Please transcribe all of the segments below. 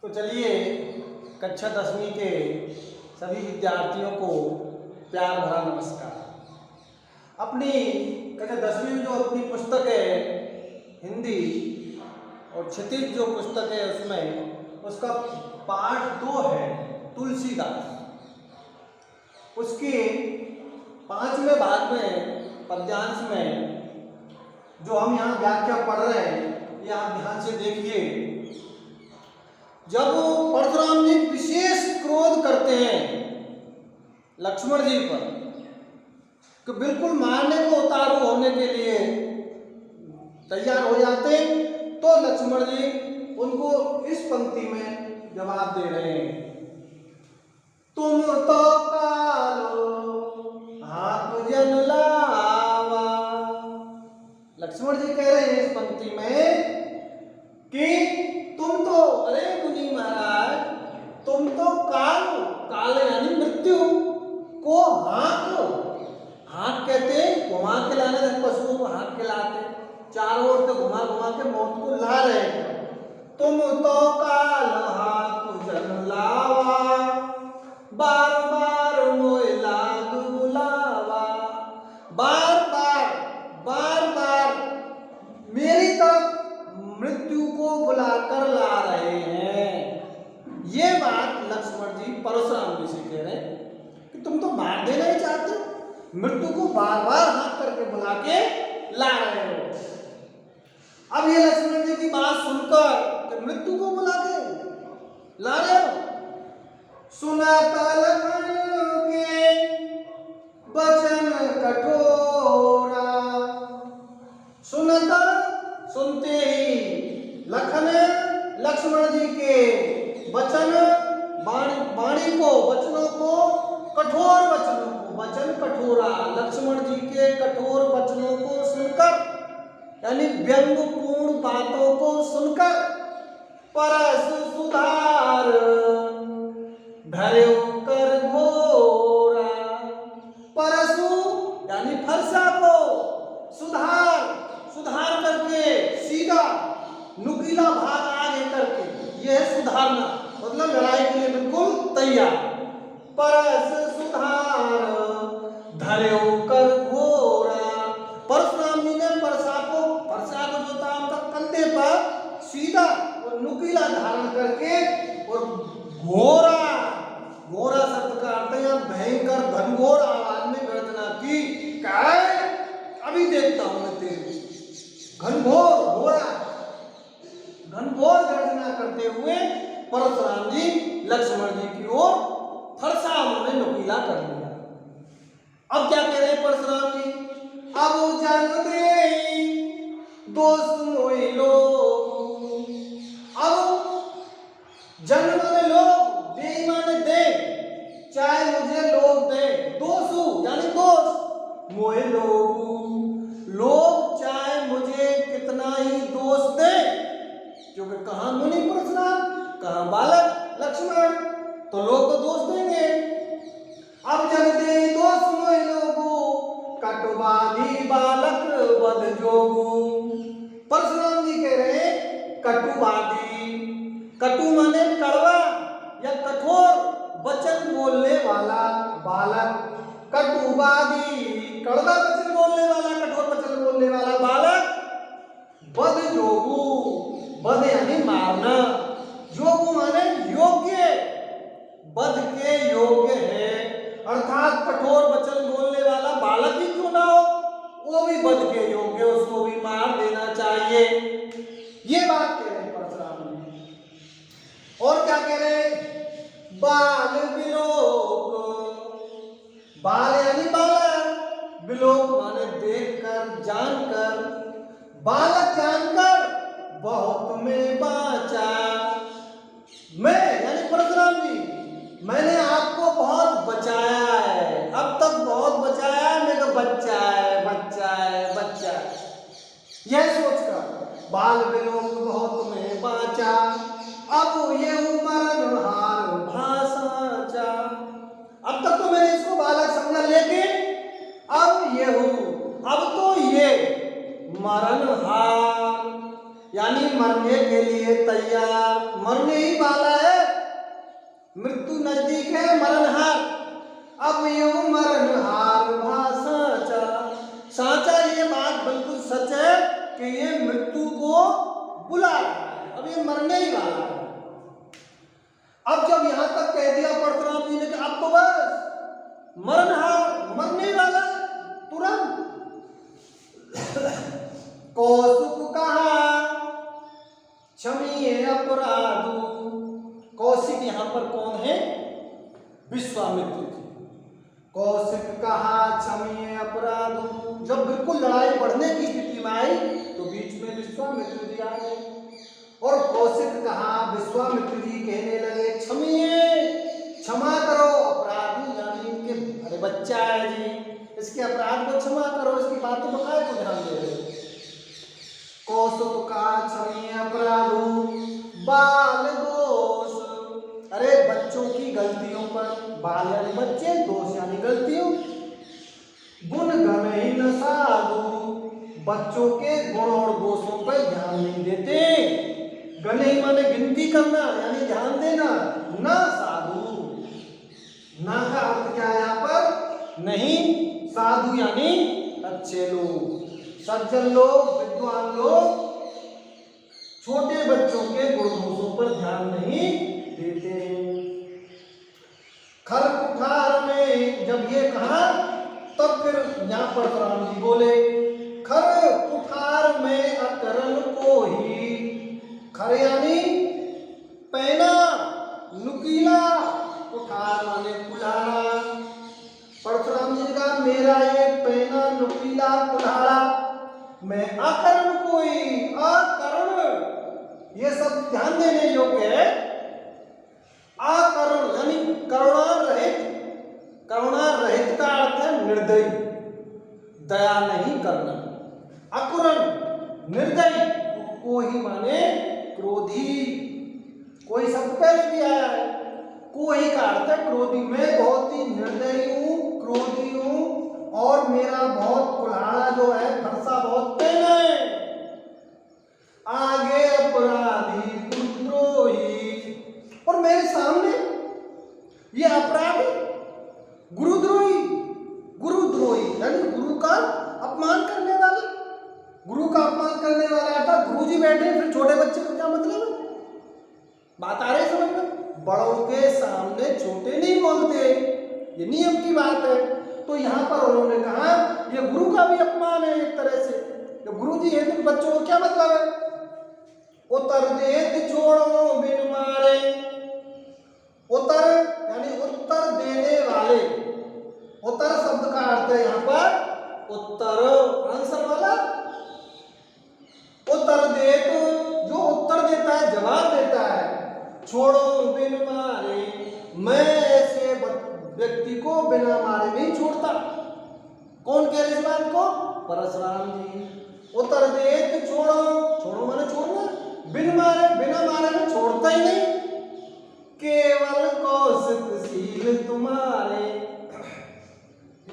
तो चलिए कक्षा 10वीं के सभी विद्यार्थियों को प्यार भरा नमस्कार। अपनी कक्षा 10वीं में जो अपनी पुस्तक है हिंदी और क्षितिज जो पुस्तक है उसमें उसका पाठ 2 है तुलसीदास। उसके 5वें भाग में पद्यांश में जो हम यहाँ व्याख्या पढ़ रहे हैं ये आप ध्यान से देखिए। जब परशुराम जी विशेष क्रोध करते हैं लक्ष्मण जी पर कि बिल्कुल मारने को उतारू होने के लिए तैयार हो जाते, तो लक्ष्मण जी उनको इस पंक्ति में जवाब दे रहे हैं, तुम तो कालो हाथ जन लावा। लक्ष्मण जी कह रहे हैं इस पंक्ति में कि तुम तो, अरे मुनि महाराज, तुम तो काल यानी मृत्यु को हाँक कहते घुमा के लाने, पशुओं को हाँक के लाते, चारों ओर से घुमा घुमा के मौत को ला रहे हैं। तुम तो काल हाथ जन लावा, बार बार मोय लाग बुलावा। बार बार मेरी तरफ मृत्यु को बुलाकर ला रहे हैं। ये बात लक्ष्मण जी परशुराम जी से कह रहे हैं कि तुम तो मार देना ही चाहते हो, मृत्यु को बार बार हाथ करके बुला के ला रहे हो। अब ये लक्ष्मण जी की बात सुनकर कि मृत्यु को बुला के ला रहे हो, सुना लखन के वचन कठोरा। सुनते ही लक्ष्मण जी के वचनों को वचन कठोरा, लक्ष्मण जी के कठोर वचनों को सुनकर यानी व्यंग्यपूर्ण बातों को सुनकर परस सुधार धर्यो कर घोरा। परसु यानी फरसा को सुधार करके सीधा नुकीला भाग आगे करके, यह सुधारना मतलब लड़ाई के लिए बिल्कुल तैयार। परस सुधार धर्यो कर घोरा। परशुराम जी ने परसा को जो था उनका कंधे पर सीधा और नुकीला धारण करके और घोरा शब्द का अर्थ है भयंकर घनघोर आवाज में गर्जना की। अभी देखता हूं मैं तेरे घनघोर गर्जना करते हुए परशुराम जी लक्ष्मण जी की ओर फरसा उन्होंने नुकीला कर लिया। अब क्या कह रहे हैं परशुराम जी, अब जन दे दोस्त मोहि लोग। अब जन माने लोग, दे माने दे, चाहे मुझे लोग दे, दोषु यानी दोष, मोहि लोग चाहे मुझे कितना ही दोष दे, क्योंकि कहां मुनि परशुराम, कहां बालक लक्ष्मण, तो लोग तो दोष देंगे। अब जन दे दोष मोहि लोगो, कटुवादी बालक वध जोगु। परशुराम जी कह रहे कटुवादी, कटु माने कड़वा या कठोर वचन बोलने वाला बालक, कटुवादी कड़वा वचन बोलने वाला, कठोर वचन बोलने वाला बालक, वध जोगु, वध यानी मारना, जोगु माने योग्य, वध के योग्य है, अर्थात कठोर वचन बोलने वाला बालक ही क्यों ना हो, वो भी वध के योग्य, उसको भी मार देना चाहिए। ये बात कह रहे हैं परशुराम जी। और क्या कह रहे हैं, बाल विलोक, बाल यानी बालक, विलोक माने देखकर जानकर, बालक जानकर बहुत में बाचा। मैं यानी परशुराम जी, मैंने आपको बहुत बचाया है, अब तक बहुत बचाया है, मेरा बच्चा है, यह सोचकर बाल विलोक बहुत में बाचा, अब ये मरण हार भाषा। अब तक तो मैंने इसको बालक समझा, लेकिन अब तो ये मरण हार यानी मरने के लिए तैयार, मरने ही वाला है। मृत्यु नजदीक है, मरणहार। अब यो मरणहार भा साचा, साचा ये बात बिल्कुल सच है कि ये मृत्यु को बुला रहा है, अब ये मरने ही वाला है। अब जब यहां तक कह दिया परशुराम जी ने कि अब तो बस मरणहार, मरने वाला तुरंत। कौसुक कहा क्षमिए अपराधु, कौशिक यहां पर कौन है? विश्वामित्र जी। कौशिक कहा क्षमिए अपराधु, जब बिल्कुल लड़ाई बढ़ने की स्थिति में आई तो बीच में विश्वामित्र जी आ गए और कौशिक कहा, विश्वामित्र जी कहने लगे क्षमिए, क्षमा करो अपराधु, यानी इनके अरे बच्चा है जी, इसके अपराध को क्षमा करो, इसकी बातों पर काहे को ध्यान दे रहे? कौशिक का क्षमिए अपराधु बाल दोष, अरे बच्चों की गलतियों पर, बाल यानी बच्चे, दोष यानी गलतियों। गुण गणहीन साधु, बच्चों के गुण और दोषों पर ध्यान नहीं देते। गणही माने गिनती करना यानी ध्यान देना, ना साधु, ना का अर्थ क्या है यहाँ पर? नहीं, साधु यानी अच्छे लोग, सज्जन लोग, विद्वान लोग छोटे बच्चों के गुण दोषों पर ध्यान नहीं देते। खर कुठार में जब ये कहा तब फिर यहाँ पर परशुराम जी बोले, खर कुठार में अकरन को ही, खर यानी पैना, नुकीला, कुठार माने कुल्हाड़ा। परशुराम जी का मेरा ये पैना, नुकीला, कुल्हाड़ा, मैं अकरण कोई, अकरण ये सब ध्यान देने योग्य है। अकरुण यानी करुणा रहित, करुणा रहित का अर्थ है निर्दयी, दया नहीं करना। अकुरण निर्दयी, को ही माने क्रोधी, कोई शब्द पहले भी आया है, को ही का अर्थ है क्रोधी। मैं बहुत ही निर्दयी हूं, क्रोधी हूं और मेरा बहुत कुल्हाड़ा जो है, फरसा बहुत पैना है। आगे अपराधी गुरुद्रोही, और मेरे सामने ये अपराधी गुरुद्रोही, गुरुद्रोही यानी गुरु का अपमान करने वाला, गुरु का अपमान करने वाला अर्थात गुरु जी बैठे फिर छोटे बच्चे को क्या मतलब है? बात आ रही समझ में? बड़ों के सामने छोटे नहीं बोलते, ये नियम की बात है। तो यहाँ पर उन्होंने कहा ये गुरु का भी अपमान है एक तरह से, तो गुरु जी है तो बच्चों को क्या मतलब है? उत्तर देत छोड़ो बिन मारे, उत्तर यानी उत्तर देने वाले, उत्तर शब्द का अर्थ है यहाँ पर उत्तर, आंसर वाला। उत्तर देत जो उत्तर देता है, जवाब देता है। छोड़ो बिन मारे, मैं ऐसे व्यक्ति को बिना मारे नहीं छोड़ता। कौन कह रहे इस बात को? परशुराम जी। उत्तर देत छोड़ो, छोड़ो माने छोड़ना, बिन मारे, बिना मारे में छोड़ता ही नहीं। केवल कौशिक शील तुम्हारे,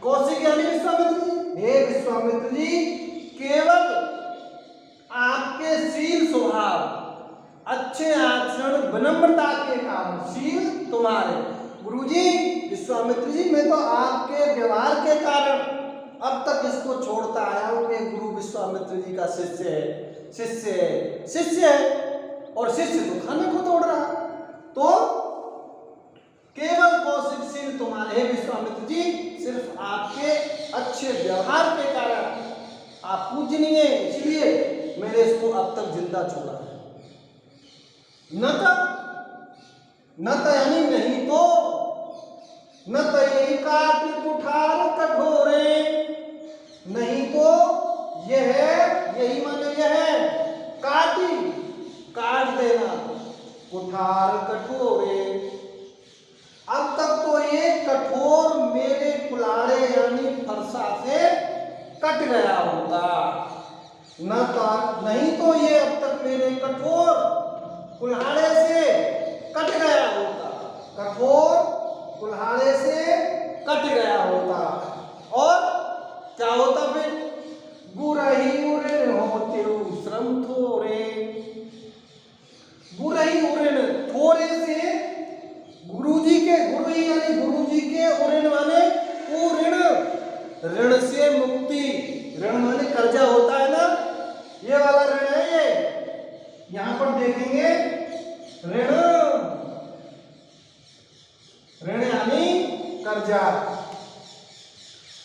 कौशिक यानी विश्वामित्र जी, हे विश्वामित्र जी, केवल आपके शील स्वभाव, अच्छे आचरण, विनम्रता के कारण शील तुम्हारे। गुरुजी, विश्वामित्र जी, मैं तो आपके व्यवहार के कारण अब तक इसको छोड़ता आया हूं कि गुरु विश्वामित्र जी का शिष्य है, शिष्य है, शिष्य है, और शिष्य तो खाने को तोड़ रहा। तो केवल कौशिकशील तुम्हारे विश्वामित्र जी, सिर्फ आपके अच्छे व्यवहार के कारण आप पूजनीय, इसलिए मैंने इसको अब तक जिंदा छोड़ा है। न तो यानी नहीं तो, न तो यही काट कुठार कठोरे, नहीं तो यह है, यही माने यह है काटी, काट देना, कुठार कठोरे। अब तक तो ये कठोर मेरे कुल्हाड़े यानी फरसा से कट गया होता, न तो नहीं तो ये अब तक मेरे कठोर कुल्हाड़े से कट गया होता, कठोर कुल्हाड़े से कट गया होता। और क्या होता फिर? बुरही उड़न हो तिरु श्रम थोरे, बुरही उड़न, थोड़े से गुरु कर्जा।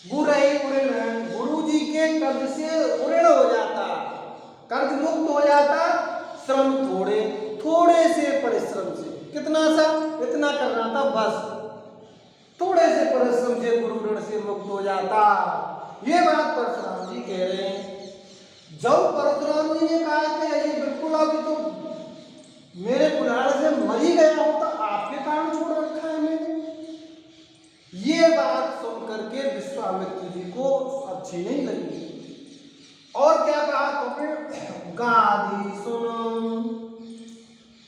गुरई उऋण, गुरु जी के कर्ज से उऋण हो जाता, कर्ज मुक्त हो जाता। श्रम थोड़े, थोड़े से परिश्रम से, कितना सा, इतना करना था बस, थोड़े से परिश्रम से गुरु ऋण से मुक्त हो जाता। ये बात परशुराम जी कह रहे हैं। जब परशुराम जी ने कहा कि ये बिल्कुल अभी तो मेरे कुल्हाड़ से मर ही गया होता, आपके कारण छोड़ रखा है मैंने। ये बात सुन करके विश्वामित्र जी को अच्छी नहीं लगी। और क्या कहा तुम्हें? गाधी सुन,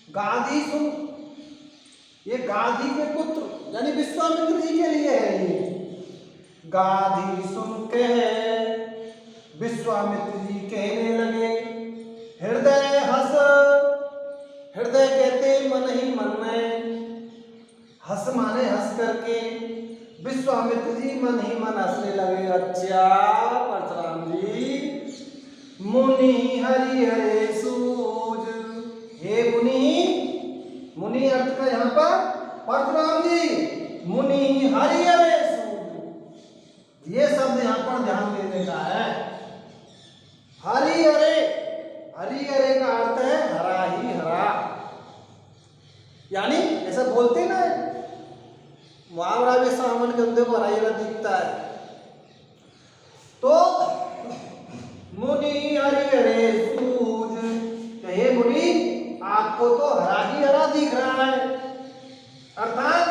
गाधी सुन। ये गाधी के पुत्र यानी विश्वामित्र जी के लिए है ये। गाधी सुन के विश्वामित्र जी कहने लगे, हृदय हस, हृदय कहते मन ही मन में, हस माने हंस करके, विश्वामित्र जी मन ही मन हंसने लगे। अच्छा परशुराम जी, मुनि हरि हरे सूझ, हे मुनि, मुनि अर्थ का यहाँ पर परशुराम जी, मुनि हरि हरे सूझ, ये शब्द यहाँ पर ध्यान देने का है। हरि हरे, हरि हरे का अर्थ है हरा ही हरा, यानी ऐसा बोलते ना मुहावरा में सावन गंदे को हरा ही हरा दिखता है। तो मुनि हरि हरे सूझ, हे मुनि आपको तो हरा ही हरा दिख रहा है, अर्थात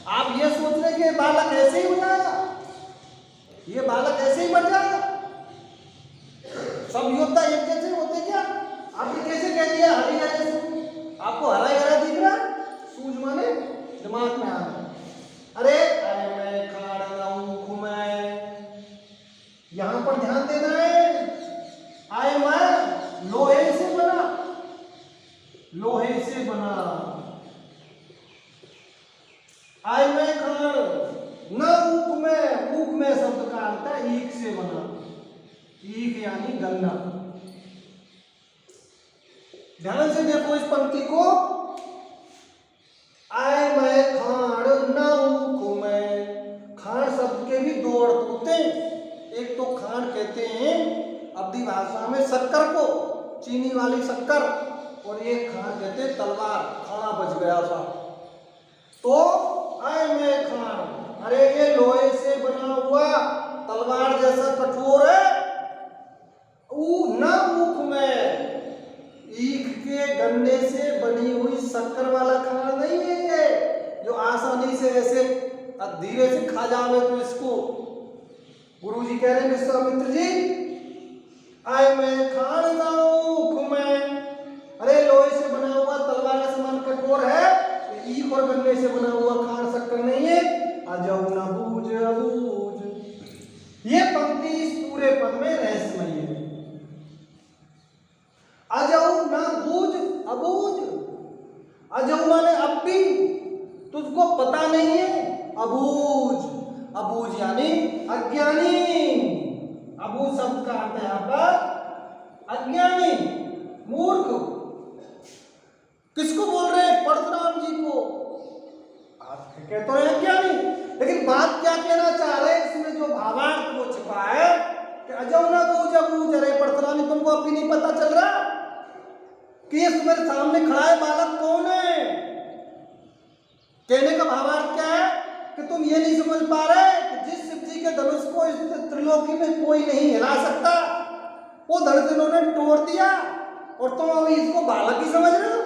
आप ये सोच रहे कि बालक ऐसे ही हो जाएगा, ये बालक ऐसे ही मर जाएगा, सब योद्धा एक जैसे होते क्या? आपने कैसे कह दिया हरी हरे सूझ? आपको हरा ही हरा दिख रहा है? सूझ माने दिमाग में आना। अरे अरे मैं खाड़ लाऊं मैं, यहां पर ध्यान देना है। आए मैं लोहे से बना, लोहे से बना। आए मैं खाड़ न ऊख में, ऊख में शब्द का अर्थ है ईख से बना, ईख यानी गन्ना। ध्यान से देखो इस पंक्ति को। आए मैं खाड़ न ऊख में, खाड़ शब्द के भी दो अर्थ होते हैं। एक तो खाड़ कहते हैं अवधी भाषा में शक्कर को, चीनी वाली शक्कर, और एक खाड़ कहते हैं तलवार, खाना बच गया था। तो आए मैं खाड़, अरे ये लोहे से बना हुआ तलवार जैसा कठोर है, न ऊख में, ईख के गन्ने से बनी हुई शक्कर वाला खाना नहीं है ये, जो आसानी से ऐसे धीरे से खा जावे तो इसको। गुरु जी कह रहे हैं विश्वामित्र जी, आए मैं खान न ऊख में, अरे लोहे से बना हुआ तलवार का समान कठोर है, ईख और गन्ने से बना हुआ खान शक्कर नहीं है। अजौ न बूझ अबूझ, ये पंक्ति इस पूरे पद में रहस्यमय है। अजौ न बूझ अबूझ, अजौ माने अब भी तुझको पता नहीं है, अबूझ, अबूझ यानी अज्ञानी। अबूझ शब्द का अर्थ है यहां पर अज्ञानी, मूर्ख। किसको बोल रहे हैं? परशुराम जी को। आप कहते हैं अज्ञानी, लेकिन बात क्या कहना चाह रहे हैं इसमें जो भावार्थ वो छिपा है कि अजौ न बूझ अबूझ, अरे परशुराम जी तुमको अभी नहीं पता चल रहा कि ये तुम्हारे सामने खड़ा है बालक कौन है? कहने का भावार्थ क्या है कि तुम ये नहीं समझ पा रहे कि जिस शिव जी के धनुष को इस त्रिलोकी में कोई नहीं हिला सकता, वो धनुष इन्होंने तोड़ दिया और तुम अभी इसको बालक ही समझ रहे हो।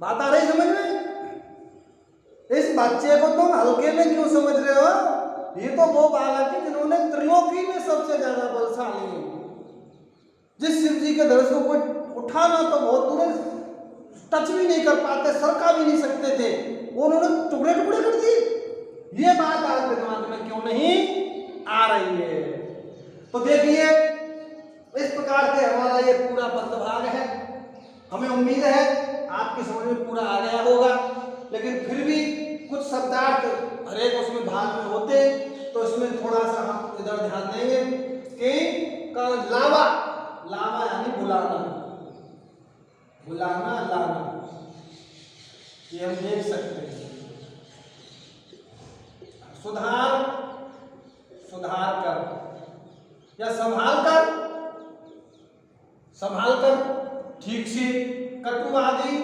बात आ रही समझ में? इस बच्चे को तुम हल्के में क्यों समझ रहे हो? ये तो वो बालक है जिन्होंने त्रिलोकी में सबसे ज्यादा बलशाली है। जिस शिव जी के धनुष को कोई उठाना तो बहुत दूर, टच भी नहीं कर पाते, सरका भी नहीं सकते थे, वो उन्होंने टुकड़े टुकड़े कर दिए। ये बात आज दिमाग में क्यों नहीं आ रही है? तो देखिए इस प्रकार से हमारा ये पूरा पदभाग है। हमें उम्मीद है आपकी समझ में पूरा आ गया होगा, लेकिन फिर भी कुछ शब्दार्थ हरेक उसमें भाग में होते, तो इसमें थोड़ा सा हम इधर ध्यान देंगे कि लावा, लावा यानी बुलाना, बुलाना लाना, ये हम देख सकते हैं। सुधार, सुधार कर, या संभाल कर, संभाल कर, ठीक से। कटुवादी,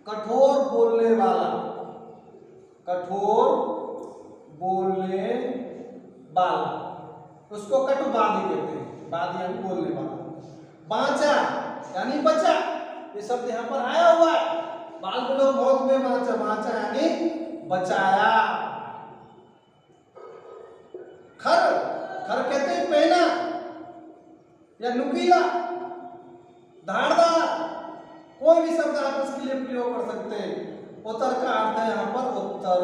कठोर बोलने वाला, कठोर बोलने वाला, उसको कटुवादी कहते हैं। वादी यानी बोलने वाला। बांचा यानी बचा, ये शब्द यहाँ पर आया हुआ है। बाद में लोग मौत में बांचा, बांचा यानी बचाया। खर, खर कहते हैं पहना या नुकीला, धारदार, कोई भी शब्द आप इसके लिए प्रयोग कर सकते हैं। उत्तर का अर्थ है यहाँ पर उत्तर,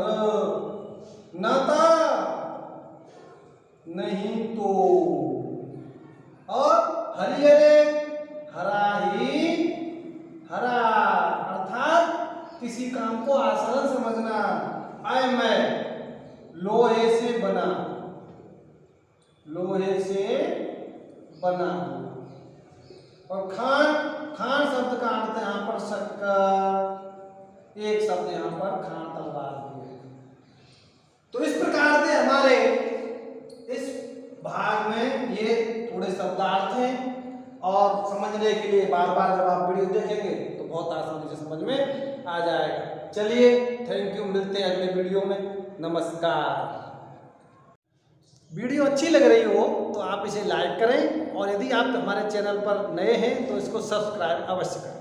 नाता, नहीं तो। और हरिहरे, हरा ही हरा, अर्थात किसी काम को आसान समझना। आय मैं लोहे से बना, लोहे से बना। और खान, खान शब्द का अर्थ है यहाँ पर शक्कर, एक शब्द यहाँ पर खान तलवार भी है। तो इस प्रकार से हमारे इस भाग में ये थोड़े शब्दार्थ हैं, और समझने के लिए बार बार जब आप वीडियो देखेंगे तो बहुत आसानी से समझ में आ जाएगा। चलिए, थैंक यू, मिलते हैं अगले वीडियो में। नमस्कार। वीडियो अच्छी लग रही हो तो आप इसे लाइक करें, और यदि आप हमारे चैनल पर नए हैं तो इसको सब्सक्राइब अवश्य करें।